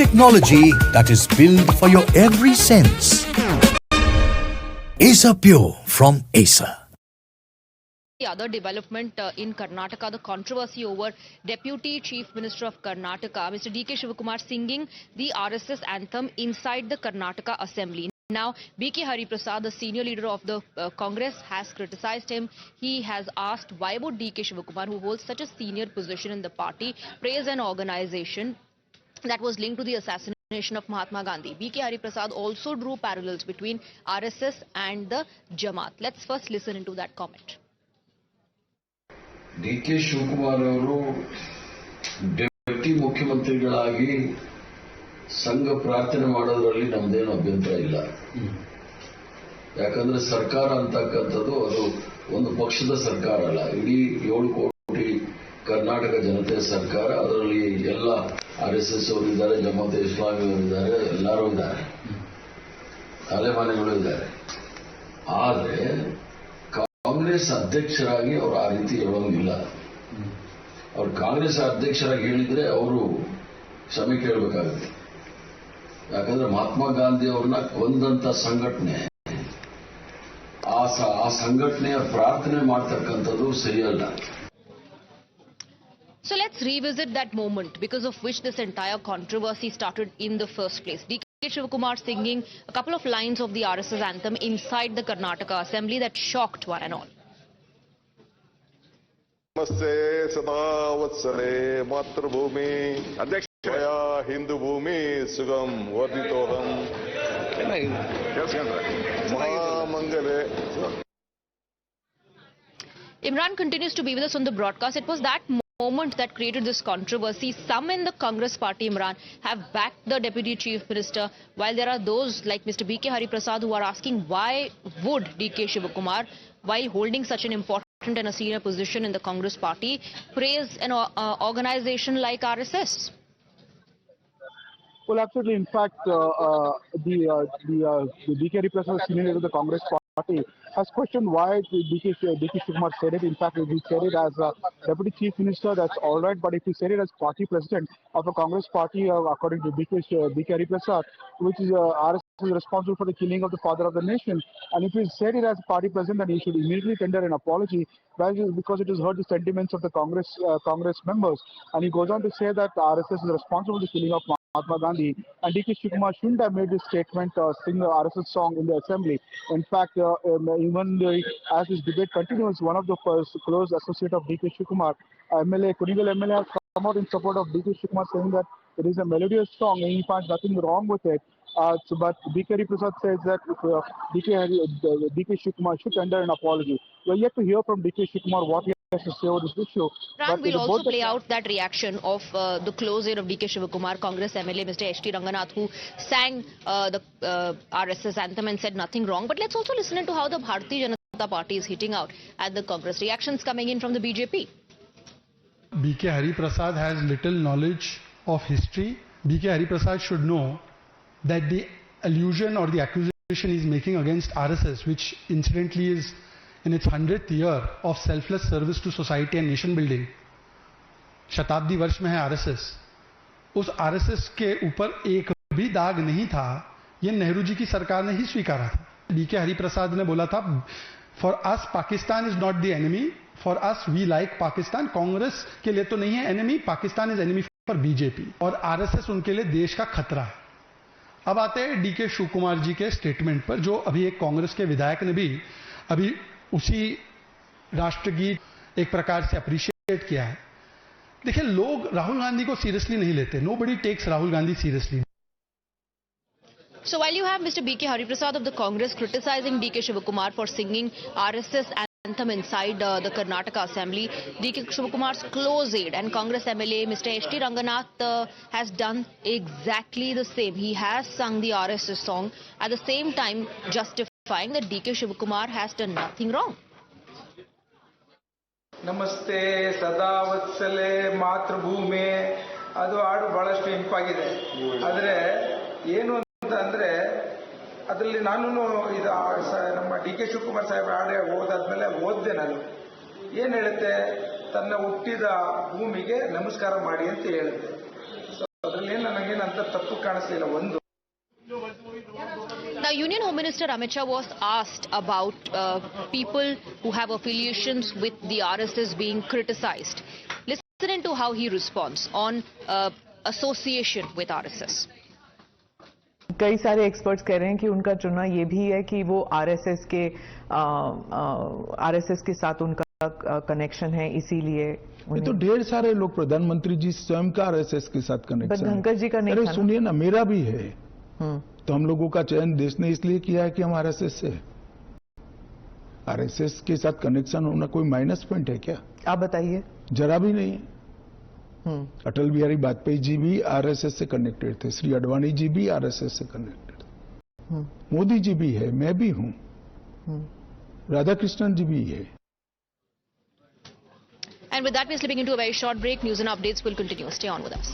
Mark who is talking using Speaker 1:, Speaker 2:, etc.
Speaker 1: technology that is built for your every sense. Acer Pure from Acer.
Speaker 2: The other development in Karnataka, the controversy over Deputy Chief Minister of Karnataka, Mr. D.K. Shivakumar, singing the RSS anthem inside the Karnataka Assembly. Now, B.K. Hariprasad, the senior leader of the Congress, has criticized him. He has asked why would D.K. Shivakumar, who holds such a senior position in the party, praise an organization that was linked to the assassination of Mahatma Gandhi. B.K. Hariprasad also drew parallels between RSS and the Jamaat. Let's first listen into that comment.
Speaker 3: DK. Shivakumar ಅವರು deputy ಮುಖ್ಯಮಂತ್ರಿಗಳಾಗಿ ಸಂಘ ಪ್ರಾರ್ಥನೆ ಮಾಡೋದ್ರಲ್ಲಿ ನಮ್ದೇನು ಅಭ್ಯಂತರ ಇಲ್ಲ. ಯಾಕಂದ್ರೆ ಸರ್ಕಾರ ಅಂತಕ್ಕಂಥದ್ದು ಅದು ಒಂದು ಪಕ್ಷದ ಸರ್ಕಾರ ಅಲ್ಲ, ಇಡೀ 7 ಕೋಟಿ ಕರ್ನಾಟಕ ಜನತೆಯ ಸರ್ಕಾರ. ಅದರಲ್ಲಿ ಎಲ್ಲ RSS ಅವರು ಇದ್ದಾರೆ, ಜಮಾತ್ ಇಸ್ಲಾಮಿ ಅವರು ಇದ್ದಾರೆ, ಎಲ್ಲರೂ ಇದ್ದಾರೆ, ತಲೆಮಾನೆಗಳು ಇದ್ದಾರೆ. ಆದರೆ ಕಾಂಗ್ರೆಸ್ ಅಧ್ಯಕ್ಷರಾಗಿ ಅವರು ಆ ರೀತಿ ಹೇಳೋಂಗಿಲ್ಲ. ಅವರು ಕಾಂಗ್ರೆಸ್ ಅಧ್ಯಕ್ಷರಾಗಿ ಹೇಳಿದ್ರೆ ಅವರು ಕ್ಷಮೆ ಕೇಳಬೇಕಾಗುತ್ತೆ. ಯಾಕಂದ್ರೆ ಮಹಾತ್ಮ ಗಾಂಧಿ ಅವ್ರನ್ನ ಕೊಂದಂತ ಸಂಘಟನೆ, ಆ ಸಂಘಟನೆಯ ಪ್ರಾರ್ಥನೆ ಮಾಡ್ತಕ್ಕಂಥದ್ದು ಸರಿಯಲ್ಲ.
Speaker 2: So let's revisit that moment because of which this entire controversy started in the first place. D.K. Shivakumar singing a couple of lines of the RSS anthem inside the Karnataka Assembly that shocked one and all.
Speaker 4: Namaste sada vatsale matrabhumi adhyakshaya hindu bhumi sugam varditoham mahamangale.
Speaker 2: Imran continues to be with us on the broadcast. It was that moment that created this controversy. Some in the Congress party, Imran, have backed the Deputy Chief Minister, while there are those like Mr. B.K. Hariprasad who are asking why would D.K. Shivakumar, while holding such an important and a senior position in the Congress party, praise an organization like RSS?
Speaker 5: Well, absolutely. In fact, the D.K. Hariprasad, senior leader of the Congress party, has questioned why D.K. Shivakumar said it. In fact, if he said it as Deputy Chief Minister, that's all right. But if he said it as party president of a Congress party, according to D.K. Hariprasad, which is RSS is responsible for the killing of the father of the nation, and if he said it as party president, then he should immediately tender an apology, because it has hurt the sentiments of the Congress members. And he goes on to say that RSS is responsible for the killing of Mahatma Gandhi, and D.K. Shivakumar shouldn't have made this statement, sing the RSS song in the assembly. In fact, even as this debate continues, one of the close associate of D.K. Shivakumar, MLA Kunigal MLA, has come out in support of D.K. Shivakumar, saying that it is a melodious song and he finds nothing wrong with it. But D.K. Hariprasad says that D.K. Shivakumar should tender an apology. We're yet to hear from D.K. Shivakumar what he has to say over this issue.
Speaker 2: Ran will also play out that reaction of the close aide of D.K. Shivakumar, Congress MLA Mr. H.T. Ranganath, who sang the RSS anthem and said nothing wrong. But let's also listen to how the Bharatiya Janata Party is hitting out at the Congress. Reactions coming in from the BJP.
Speaker 6: B.K. Hariprasad has little knowledge of history. B.K. Hariprasad should know that the allusion or the accusation he is making against RSS, which incidentally is in its 100th year of selfless service to society and nation building, शताब्दी वर्ष में है RSS, उस RSS के ऊपर एक भी दाग नहीं था, ये नेहरू जी की सरकार ने ही स्वीकारा था. D.K. हरिप्रसाद ने बोला था, for us Pakistan is not the enemy, for us we like Pakistan. Congress के लिए तो नहीं है enemy, Pakistan is enemy for BJP, और RSS उनके लिए देश का खतरा है. अब आते हैं D.K. शिवकुमार जी के स्टेटमेंट पर, जो अभी एक कांग्रेस के विधायक ने भी अभी उसी राष्ट्रगीत एक प्रकार से अप्रिशिएट किया है. देखिए, लोग राहुल गांधी को सीरियसली नहीं लेते. Nobody takes Rahul Gandhi seriously.
Speaker 2: So while you have Mr. B.K. Hariprasad of the Congress criticizing D.K. Shivakumar for singing RSS anthem inside the Karnataka Assembly, D.K. Shivakumar's close aide and Congress MLA Mr. H.T. Ranganath has done exactly the same. He has sung the RSS song, at the same time justifying that D.K. Shivakumar has done nothing wrong.
Speaker 7: ನಮಸ್ತೆ ಸದಾ ವತ್ಸಲೆ ಮಾತೃಭೂಮಿ, ಅದು ಹಾಡು ಬಹಳಷ್ಟು ಇಂಪಾಗಿದೆ. ಆದರೆ ಏನು ಅಂತಂದ್ರೆ ಅದರಲ್ಲಿ ನಾನು ಇದು ನಮ್ಮ ಡಿ.ಕೆ. ಶಿವಕುಮಾರ್ ಸಾಹೇಬ್ ಹಾಡು ಓದಾದ್ಮೇಲೆ ಓದ್ದೆ. ನಾನು ಏನು ಹೇಳುತ್ತೆ, ತನ್ನ ಹುಟ್ಟಿದ ಭೂಮಿಗೆ ನಮಸ್ಕಾರ ಮಾಡಿ ಅಂತ ಹೇಳುತ್ತೆ. ಅದರಲ್ಲಿ ನನಗೇನಂತ ತಪ್ಪು ಕಾಣಿಸ್ಲಿಲ್ಲ. ಒಂದು
Speaker 2: Now, Union Home Minister Amit Shah was asked about people who have affiliations with the RSS being criticized. Listen into how he responds on association with RSS.
Speaker 8: कई सारे एक्सपर्ट्स कह रहे हैं कि उनका चुनना ये भी है कि वो आरएसएस के साथ उनका कनेक्शन है, इसीलिए
Speaker 9: ये तो ढेर सारे लोग, प्रधानमंत्री जी स्वयं का आरएसएस के साथ कनेक्शन है।
Speaker 8: धनखड़ जी का नहीं।
Speaker 9: अरे सुनिए ना, मेरा भी है। तो हम लोगों का चयन देश ने इसलिए किया है कि हम आरएसएस से। आरएसएस के साथ कनेक्शन होना कोई माइनस पॉइंट है क्या?
Speaker 8: आप बताइए।
Speaker 9: जरा भी नहीं। अटल बिहारी वाजपेयी जी भी आरएसएस से कनेक्टेड थे, श्री अडवाणी जी भी आरएसएस से कनेक्टेड थे, मोदी जी भी है, मैं भी हूं, राधाकृष्णन जी भी है।
Speaker 2: And with that, we're slipping into a very short break. News and updates will continue. Stay on with us.